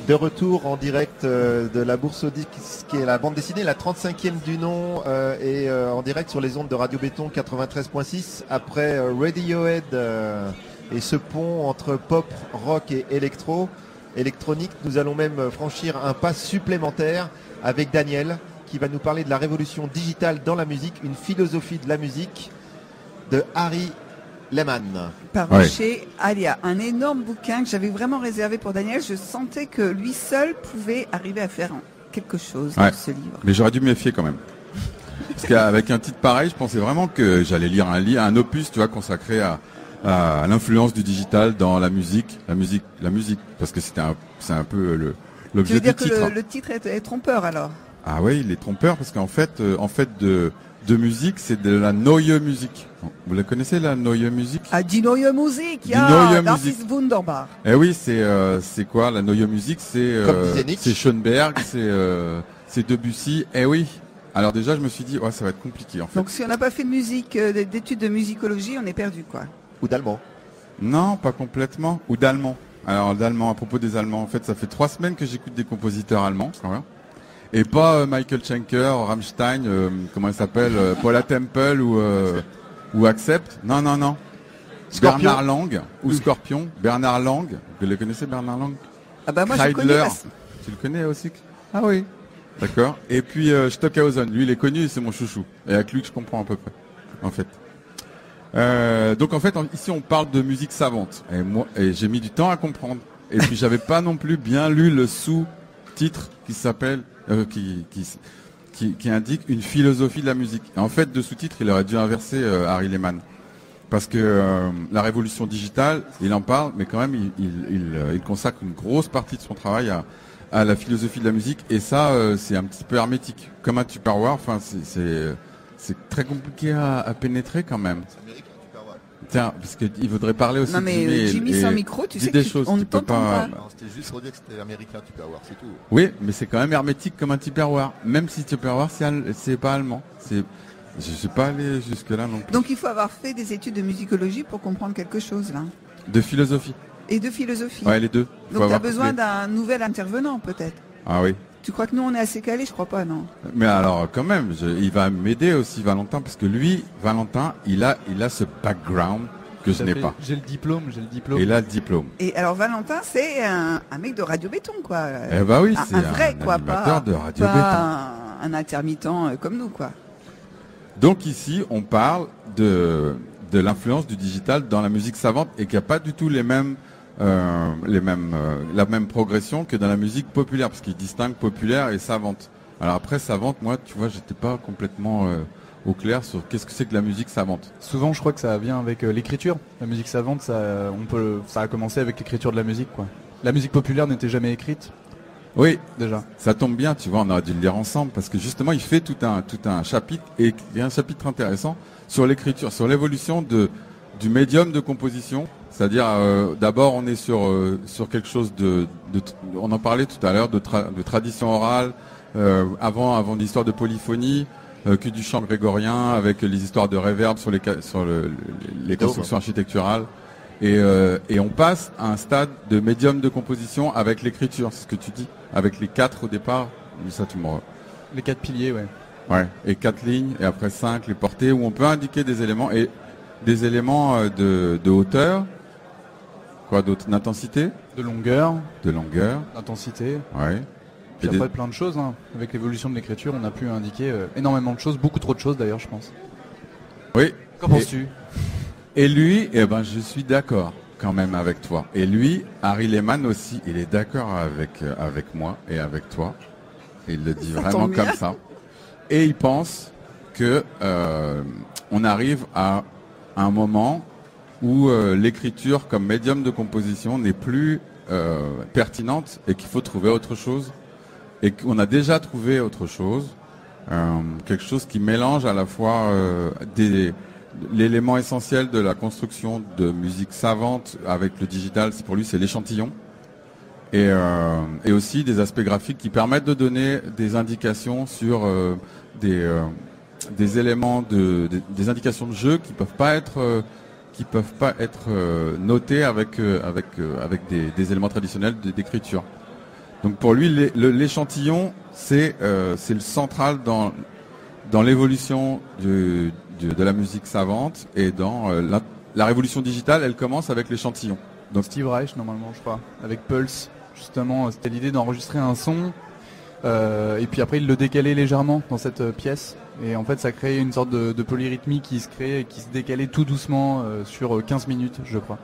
De retour en direct de la Bourse au Disque, qui est la bande dessinée, la 35e du nom, et en direct sur les ondes de Radio Béton 93.6, après Radiohead et ce pont entre pop, rock et électronique. Nous allons même franchir un pas supplémentaire avec Daniel, qui va nous parler de la révolution digitale dans la musique, une philosophie de la musique de Harry Lehman. Paru chez Alia, un énorme bouquin que j'avais vraiment réservé pour Daniel. Je sentais que lui seul pouvait arriver à faire quelque chose dans ce livre. Mais j'aurais dû me méfier quand même. Parce qu'avec un titre pareil, je pensais vraiment que j'allais lire un opus, tu vois, consacré à l'influence du digital dans la musique, parce que c'est un peu l'objet du titre. Tu veux dire que le titre est trompeur alors? Ah oui, il est trompeur parce qu'en fait, de musique, c'est de la Neue Musik. Vous la connaissez, la Neue Musik? Ah, die Neue Musik, ja, das ist wunderbar. Eh oui, c'est quoi la Neue Musik? C'est Schoenberg, c'est Debussy. Eh oui. Alors déjà, je me suis dit, ça va être compliqué en fait. Donc si on n'a pas fait de musique, d'études de musicologie, on est perdu quoi. Ou d'allemand? Non, pas complètement. Ou d'allemand. Alors d'allemand, à propos des Allemands, en fait, ça fait 3 semaines que j'écoute des compositeurs allemands. Et pas Michael Schenker, Rammstein, comment il s'appelle, Paula Temple ou Accept. Non. Scorpion. Bernard Lang ou Scorpion. Bernard Lang. Vous le connaissez, Bernard Lang? Ah bah moi je connais. Tu le connais aussi? Ah oui. D'accord. Et puis Stockhausen. Lui, il est connu, c'est mon chouchou. Et avec lui que je comprends à peu près, en fait. Donc en fait, ici, on parle de musique savante. Et j'ai mis du temps à comprendre. Et puis j'avais pas non plus bien lu le sous-titre qui s'appelle qui indique une philosophie de la musique. Et en fait, de sous-titre, il aurait dû inverser Harry Lehman. Parce que la révolution digitale, il en parle, mais quand même, il consacre une grosse partie de son travail à la philosophie de la musique. Et ça, c'est un petit peu hermétique. Comme un Tupperware, enfin, c'est très compliqué à pénétrer quand même. Tiens, parce qu'il voudrait parler aussi. Non mais Jimmy sans micro, tu sais qu'on ne t'entend pas. C'était juste pour dire que c'était américain Tupperware, c'est tout. Oui, mais c'est quand même hermétique comme un Tupperware. Même si Tupperware, c'est pas allemand. Je suis pas allé jusque là non plus. Donc il faut avoir fait des études de musicologie pour comprendre quelque chose là. De philosophie. Et de philosophie. Ouais, les deux. Donc tu as besoin d'un nouvel intervenant peut-être. Ah oui. Tu crois que nous on est assez calés? Je crois pas, non. Mais alors quand même, il va m'aider aussi Valentin, parce que lui, Valentin, il a ce background que je n'ai pas. J'ai le diplôme. Il a le diplôme. Et alors Valentin, c'est un mec de Radio Béton quoi. Eh bah oui, c'est un vrai quoi, animateur de Radio pas Béton. un intermittent comme nous quoi. Donc ici, on parle de l'influence du digital dans la musique savante et qu'il n'y a pas du tout la même progression que dans la musique populaire, parce qu'il distingue populaire et savante. Alors après, savante, moi, tu vois, j'étais pas complètement au clair sur qu'est-ce que c'est que la musique savante. Souvent, je crois que ça vient avec l'écriture. La musique savante, ça a commencé avec l'écriture de la musique, quoi. La musique populaire n'était jamais écrite. Oui, déjà. Ça tombe bien, tu vois, on aurait dû le lire ensemble, parce que justement, il fait tout un chapitre, et il y a un chapitre intéressant sur l'écriture, sur l'évolution du médium de composition. C'est-à-dire, d'abord, on est sur quelque chose on en parlait tout à l'heure, de tradition orale, avant l'histoire de polyphonie, que du chant grégorien, avec les histoires de réverb sur les constructions architecturales. Et on passe à un stade de médium de composition avec l'écriture, c'est ce que tu dis, avec les 4 au départ, ça tu me... Les 4 piliers, ouais. Ouais, et 4 lignes, et après 5, les portées, où on peut indiquer des éléments, et des éléments de hauteur, quoi d'autre, d'intensité, de longueur, d'intensité, ouais. Puis après plein de choses, hein. Avec l'évolution de l'écriture, on a pu indiquer énormément de choses, beaucoup trop de choses d'ailleurs, je pense. Oui. Qu'en penses-tu? Et lui, je suis d'accord quand même avec toi. Et lui, Harry Lehman aussi, il est d'accord avec moi et avec toi. Et il le dit vraiment comme ça. Et il pense que on arrive à un moment où l'écriture comme médium de composition n'est plus pertinente et qu'il faut trouver autre chose. Et qu'on a déjà trouvé autre chose, quelque chose qui mélange à la fois l'élément essentiel de la construction de musique savante avec le digital, pour lui c'est l'échantillon, et aussi des aspects graphiques qui permettent de donner des indications sur des éléments des indications de jeu qui peuvent pas être notés avec des éléments traditionnels d'écriture. Donc pour lui, l'échantillon, c'est le central dans l'évolution de la musique savante et dans la révolution digitale, elle commence avec l'échantillon. Donc Steve Reich, normalement, je crois, avec Pulse, justement, c'était l'idée d'enregistrer un son, et puis après il le décalait légèrement dans cette pièce, et en fait ça créait une sorte de polyrythmie qui se créait et qui se décalait tout doucement sur 15 minutes, je crois.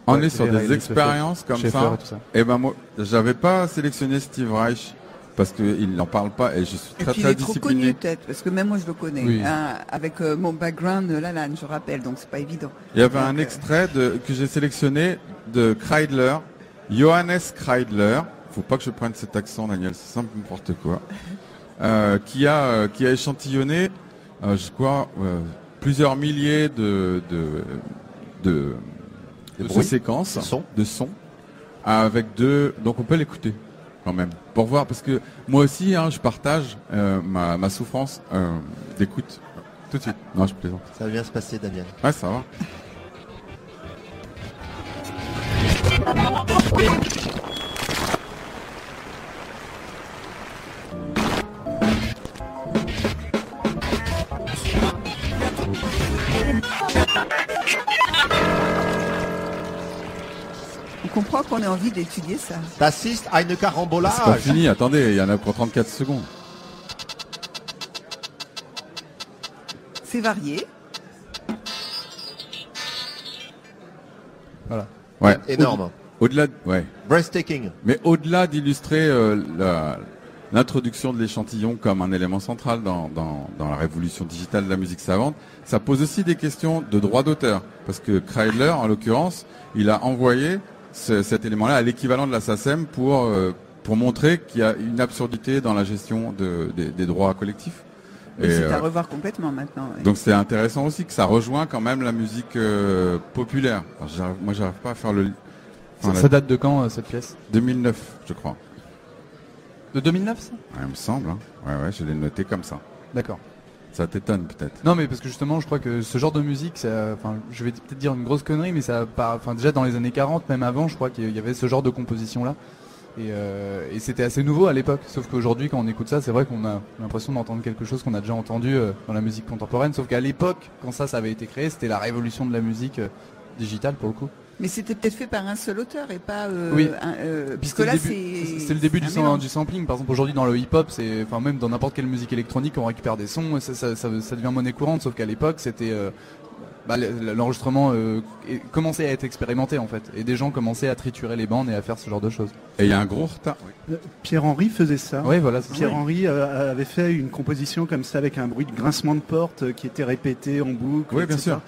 On est sur des expériences comme ça. Et ben moi, j'avais pas sélectionné Steve Reich parce qu'il n'en parle pas et je suis très discipliné. discipliné. Trop connu peut-être, parce que même moi je le connais, oui. Avec mon background Lalanne, je rappelle, donc c'est pas évident. Il y avait un extrait que j'ai sélectionné de Kreidler, Johannes Kreidler. Faut pas que je prenne cet accent, Daniel, c'est simple n'importe quoi. Qui a échantillonné, je crois, plusieurs milliers de séquences de sons avec donc on peut l'écouter quand même pour voir, parce que moi aussi je partage ma souffrance d'écoute tout de suite. Non, je plaisante. Ça va bien se passer, Daniel. Ouais, ça va. On comprend qu'on ait envie d'étudier ça. T'assistes à une carambolage. C'est pas fini, attendez, il y en a pour 34 secondes. C'est varié. Voilà. Ouais. Énorme. Au-delà, ouais. Breathtaking. Mais au-delà d'illustrer l'introduction de l'échantillon comme un élément central dans la révolution digitale de la musique savante, ça pose aussi des questions de droit d'auteur. Parce que Kreidler, en l'occurrence, il a envoyé cet élément-là à l'équivalent de la SACEM pour montrer qu'il y a une absurdité dans la gestion des droits collectifs. Et c'est à revoir complètement maintenant. Ouais. Donc c'est intéressant aussi que ça rejoint quand même la musique populaire. Alors, moi, j'arrive pas à faire le... Ça date de quand, cette pièce ? 2009, je crois. De 2009, ça ? Ouais, il me semble. Hein. Ouais, je l'ai noté comme ça. D'accord. Ça t'étonne peut-être. Non, mais parce que justement, je crois que ce genre de musique, je vais peut-être dire une grosse connerie, mais déjà dans les années 40, même avant, je crois qu'il y avait ce genre de composition-là. Et c'était assez nouveau à l'époque. Sauf qu'aujourd'hui, quand on écoute ça, c'est vrai qu'on a l'impression d'entendre quelque chose qu'on a déjà entendu dans la musique contemporaine. Sauf qu'à l'époque, quand ça avait été créé, c'était la révolution de la musique digitale pour le coup. Mais c'était peut-être fait par un seul auteur et pas. Oui. Puisque là, c'est le début du sampling. Par exemple, aujourd'hui, dans le hip-hop, même dans n'importe quelle musique électronique, on récupère des sons et ça devient monnaie courante. Sauf qu'à l'époque, c'était l'enregistrement commençait à être expérimenté en fait, et des gens commençaient à triturer les bandes et à faire ce genre de choses. Et il y a un gros retard. Pierre-Henry faisait ça. Oui, voilà. Pierre-Henry avait fait une composition comme ça avec un bruit de grincement de porte qui était répété en boucle. Oui, etc. bien sûr.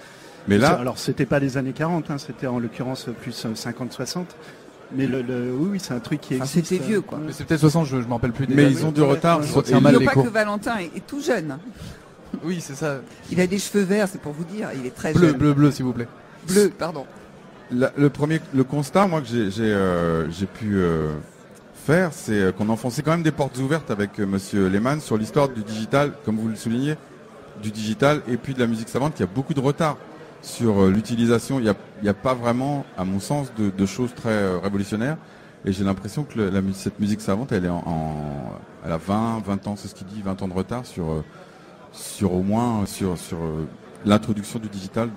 Mais là, alors c'était pas les années 40, c'était en l'occurrence plus 50-60. Mais oui, c'est un truc qui existe. C'était vieux, quoi. Mais c'est peut-être 60, je m'en rappelle plus. Mais ils ont du retard. Il ne faut pas que Valentin est tout jeune. Oui, c'est ça. Il a des cheveux verts, c'est pour vous dire. Il est très jeune. Bleu, s'il vous plaît. Bleu, pardon. Le constat, moi, que j'ai pu faire, c'est qu'on enfonçait quand même des portes ouvertes avec Monsieur Lehmann sur l'histoire du digital, comme vous le soulignez, du digital et puis de la musique savante. Il y a beaucoup de retard sur l'utilisation. Il n'y a pas vraiment, à mon sens, de choses très révolutionnaires. Et j'ai l'impression que cette musique savante, elle a 20 ans, c'est ce qu'il dit, 20 ans de retard sur au moins sur l'introduction du digital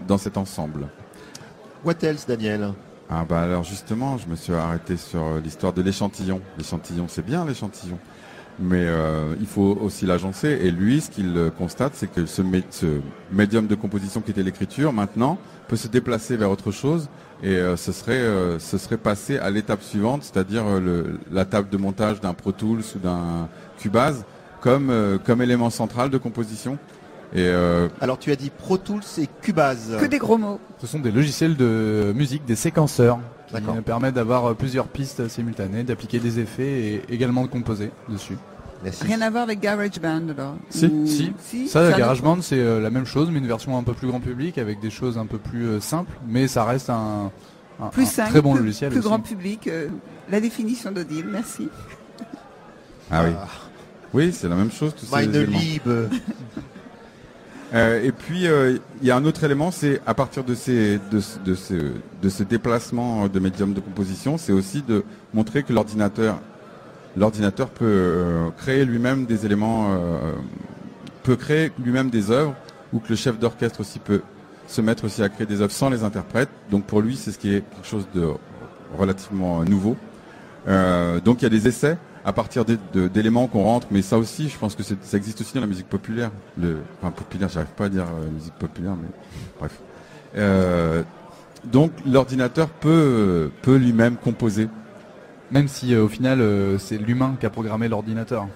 dans cet ensemble. What else, Daniel? Alors justement, je me suis arrêté sur l'histoire de l'échantillon. L'échantillon, c'est bien l'échantillon. Mais il faut aussi l'agencer. Et lui, ce qu'il constate, c'est que ce médium de composition qui était l'écriture, maintenant, peut se déplacer vers autre chose. Et ce serait passé à l'étape suivante, c'est-à-dire la table de montage d'un Pro Tools ou d'un Cubase comme élément central de composition. Et alors tu as dit Pro Tools et Cubase. Que des gros mots. Ce sont des logiciels de musique, des séquenceurs qui permettent d'avoir plusieurs pistes simultanées, d'appliquer des effets et également de composer dessus. Merci. Rien à voir avec GarageBand alors? Si. Ça, GarageBand, c'est la même chose, mais une version un peu plus grand public avec des choses un peu plus simples, mais ça reste un très bon logiciel. Plus aussi. grand public, la définition d'Odile, merci. Ah oui. Oui, c'est la même chose. Tous ces éléments. Et puis il y a un autre élément, c'est à partir de ce déplacement de médium de composition, c'est aussi de montrer que l'ordinateur peut créer lui-même des éléments, peut créer lui-même des œuvres, ou que le chef d'orchestre aussi peut se mettre aussi à créer des œuvres sans les interprètes. Donc pour lui, c'est ce qui est quelque chose de relativement nouveau. Donc il y a des essais à partir d'éléments qu'on rentre, mais ça aussi, je pense que ça existe aussi dans la musique populaire. Populaire, j'arrive pas à dire musique populaire, mais bref. Donc l'ordinateur peut lui-même composer. Même si au final, c'est l'humain qui a programmé l'ordinateur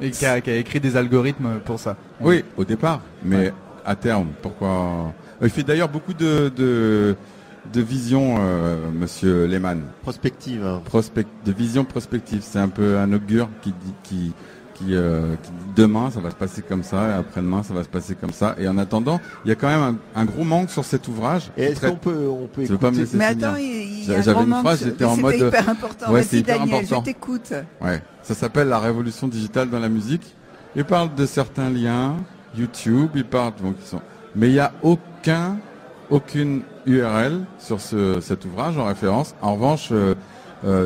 et qui a écrit des algorithmes pour ça. Oui, au départ, mais à terme, pourquoi... Il fait d'ailleurs beaucoup de vision, Monsieur Lehmann. Prospective. Hein. De vision prospective. C'est un peu un augure qui dit demain ça va se passer comme ça, et après-demain ça va se passer comme ça. Et en attendant, il y a quand même un gros manque sur cet ouvrage. Et est-ce qu'on peut écouter... Mais attends, il y a un J'avais grand une manque. phrase, j'étais en mode... C'était hyper important. Ouais, Vas-y, hyper Daniel, important. je t'écoute. Ouais, ça s'appelle la révolution digitale dans la musique. Il parle de certains liens, YouTube, il parle mais il n'y a aucune URL sur cet ouvrage en référence. En revanche,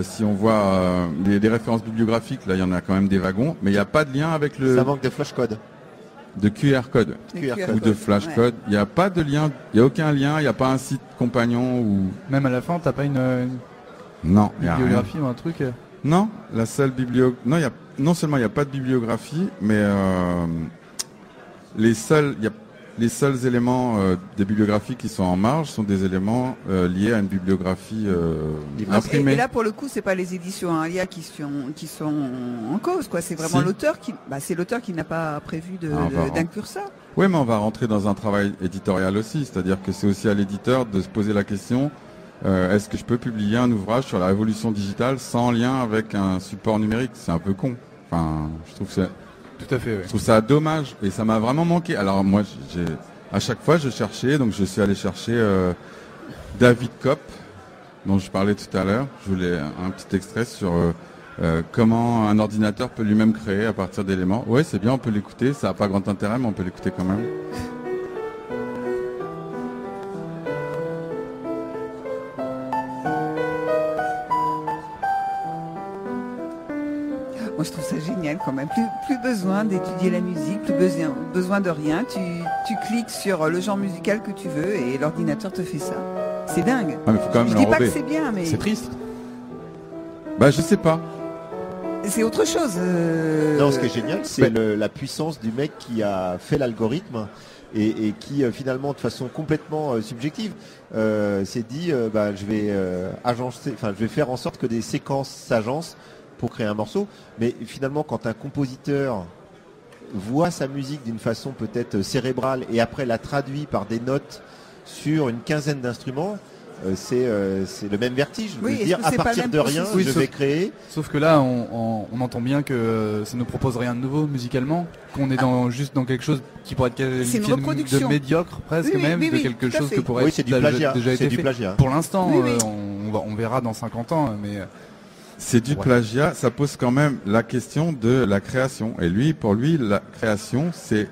si on voit des références bibliographiques, là il y en a quand même des wagons, mais il n'y a pas de lien avec Ça manque de flashcode. de QR code ou de flash code. Il n'y a pas de lien, il n'y a aucun lien, il n'y a pas un site compagnon ou... Même à la fin, t'as pas une Non, il y a rien. bibliographie ou un truc Non, la seule non seulement il n'y a pas de bibliographie, mais les seuls éléments des bibliographies qui sont en marge sont des éléments liés à une bibliographie imprimée. Et là, pour le coup, c'est pas les éditions Alia qui sont en cause, quoi. C'est vraiment l'auteur qui n'a pas prévu d'inclure ça. Oui, mais on va rentrer dans un travail éditorial aussi, c'est-à-dire que c'est aussi à l'éditeur de se poser la question. Est-ce que je peux publier un ouvrage sur la révolution digitale sans lien avec un support numérique? C'est un peu con. Enfin, je trouve que Tout à fait, oui. je trouve ça dommage et ça m'a vraiment manqué. Alors moi, à chaque fois, je cherchais, donc je suis allé chercher David Kopp, dont je parlais tout à l'heure. Je voulais un petit extrait sur comment un ordinateur peut lui-même créer à partir d'éléments. Ouais, c'est bien, on peut l'écouter. Ça n'a pas grand intérêt, mais on peut l'écouter quand même. Moi, je trouve ça génial quand même. Plus besoin d'étudier la musique, plus besoin de rien. Tu cliques sur le genre musical que tu veux et l'ordinateur te fait ça. C'est dingue. Ah, mais faut quand même je dis pas l'enrober. que c'est bien, mais C'est triste. Bah, je sais pas. c'est autre chose. Non, ce qui est génial, c'est la puissance du mec qui a fait l'algorithme et qui finalement, de façon complètement subjective, s'est dit, je vais faire en sorte que des séquences s'agencent pour créer un morceau. Mais finalement, quand un compositeur voit sa musique d'une façon peut-être cérébrale et après la traduit par des notes sur une quinzaine d'instruments, c'est le même vertige. Oui, de dire, à partir de rien, je vais créer. Sauf que là, on entend bien que ça ne propose rien de nouveau musicalement, qu'on est juste dans quelque chose qui pourrait être qualifié de médiocre presque, de quelque chose que pourrait c'est être du plagiat. déjà été fait. Plagiat. Pour l'instant, Oui. on verra dans 50 ans, mais... C'est du plagiat, ça pose quand même la question de la création. Et pour lui, la création,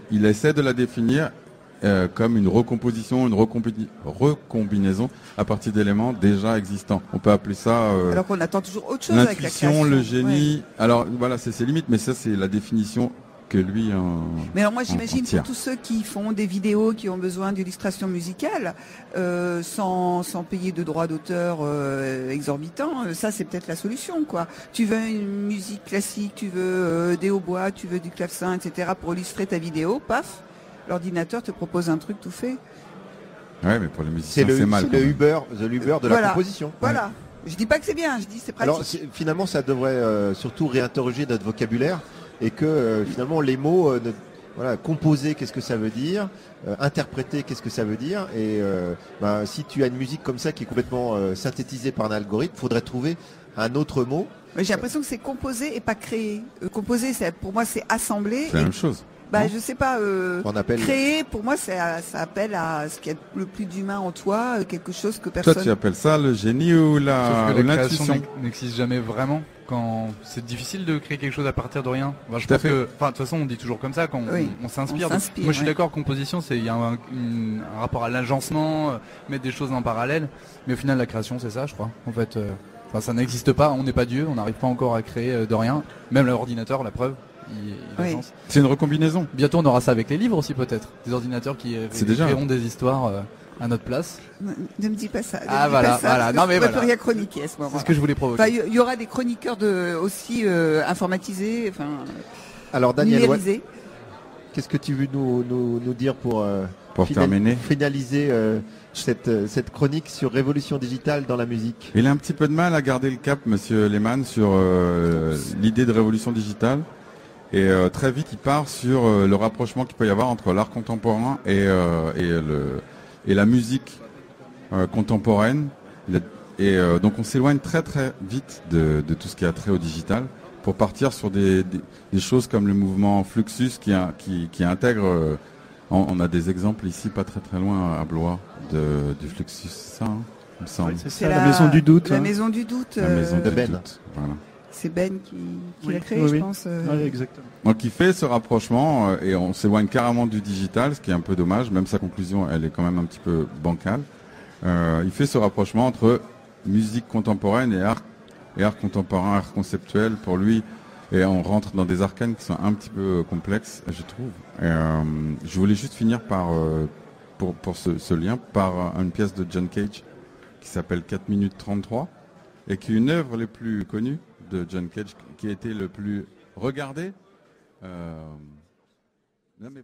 il essaie de la définir comme une recomposition, une recombinaison à partir d'éléments déjà existants. On peut appeler ça alors qu'on attend toujours autre chose avec la création. L'intuition, le génie. Ouais. Alors voilà, c'est ses limites, mais ça c'est la définition que lui. Mais alors moi j'imagine pour tous ceux qui font des vidéos qui ont besoin d'illustrations musicales sans payer de droits d'auteur exorbitants, ça c'est peut-être la solution, quoi. Tu veux une musique classique, tu veux des hautbois, tu veux du clavecin, etc. pour illustrer ta vidéo, paf, l'ordinateur te propose un truc tout fait. Ouais, mais pour les musiciens c'est mal. C'est le Uber de la composition. Voilà. Ouais. Je dis pas que c'est bien, je dis c'est pratique. Alors finalement ça devrait surtout réinterroger notre vocabulaire. Et que finalement les mots, composer, qu'est-ce que ça veut dire, interpréter, qu'est-ce que ça veut dire, et si tu as une musique comme ça qui est complètement synthétisée par un algorithme, il faudrait trouver un autre mot. Mais j'ai l'impression que c'est composer et pas créer. Composer, pour moi, c'est assembler. C'est la même chose. Je sais pas. On appelle... Créer, pour moi, ça appelle à ce qu'il y a le plus d'humain en toi, quelque chose que personne. Toi, tu appelles ça le génie ou l'intuition? N'existe jamais vraiment. Quand c'est difficile de créer quelque chose à partir de rien. Je pense que, de toute façon, on dit toujours comme ça quand on s'inspire. Moi, je suis d'accord. Composition, il y a un rapport à l'agencement, mettre des choses en parallèle. Mais au final, la création, c'est ça, je crois. En fait, ça n'existe pas. On n'est pas Dieu. On n'arrive pas encore à créer de rien. Même l'ordinateur, la preuve. C'est une recombinaison. Bientôt, on aura ça avec les livres aussi, peut-être. Des ordinateurs qui créeront des histoires à notre place. Ne me dis pas ça. Voilà. Non, mais voilà. Rien chroniquer à ce moment. C'est ce que je voulais provoquer. Il y aura des chroniqueurs aussi informatisés, alors, Daniel, numérisés. Qu'est-ce que tu veux nous dire pour terminer, finaliser cette chronique sur révolution digitale dans la musique? Il a un petit peu de mal à garder le cap, Monsieur Lehmann, sur l'idée de révolution digitale. Et très vite, il part sur le rapprochement qu'il peut y avoir entre l'art contemporain et la musique contemporaine. Donc on s'éloigne très très vite de tout ce qui a trait au digital pour partir sur des choses comme le mouvement Fluxus qui intègre... on a des exemples ici, pas très très loin, à Blois, du Fluxus, c'est ça, il me semble. C'est ça, la maison du doute. La maison du doute. La maison de du Ben. doute, voilà. C'est Ben qui l'a créé, je pense. Exactement. Donc il fait ce rapprochement et on s'éloigne carrément du digital, ce qui est un peu dommage, même sa conclusion elle est quand même un petit peu bancale. Il fait ce rapprochement entre musique contemporaine et art contemporain, art conceptuel pour lui, et on rentre dans des arcanes qui sont un petit peu complexes, je trouve. Je voulais juste finir pour ce lien par une pièce de John Cage qui s'appelle 4 minutes 33 et qui est une œuvre les plus connues de John Cage, qui a été le plus regardé. Non, mais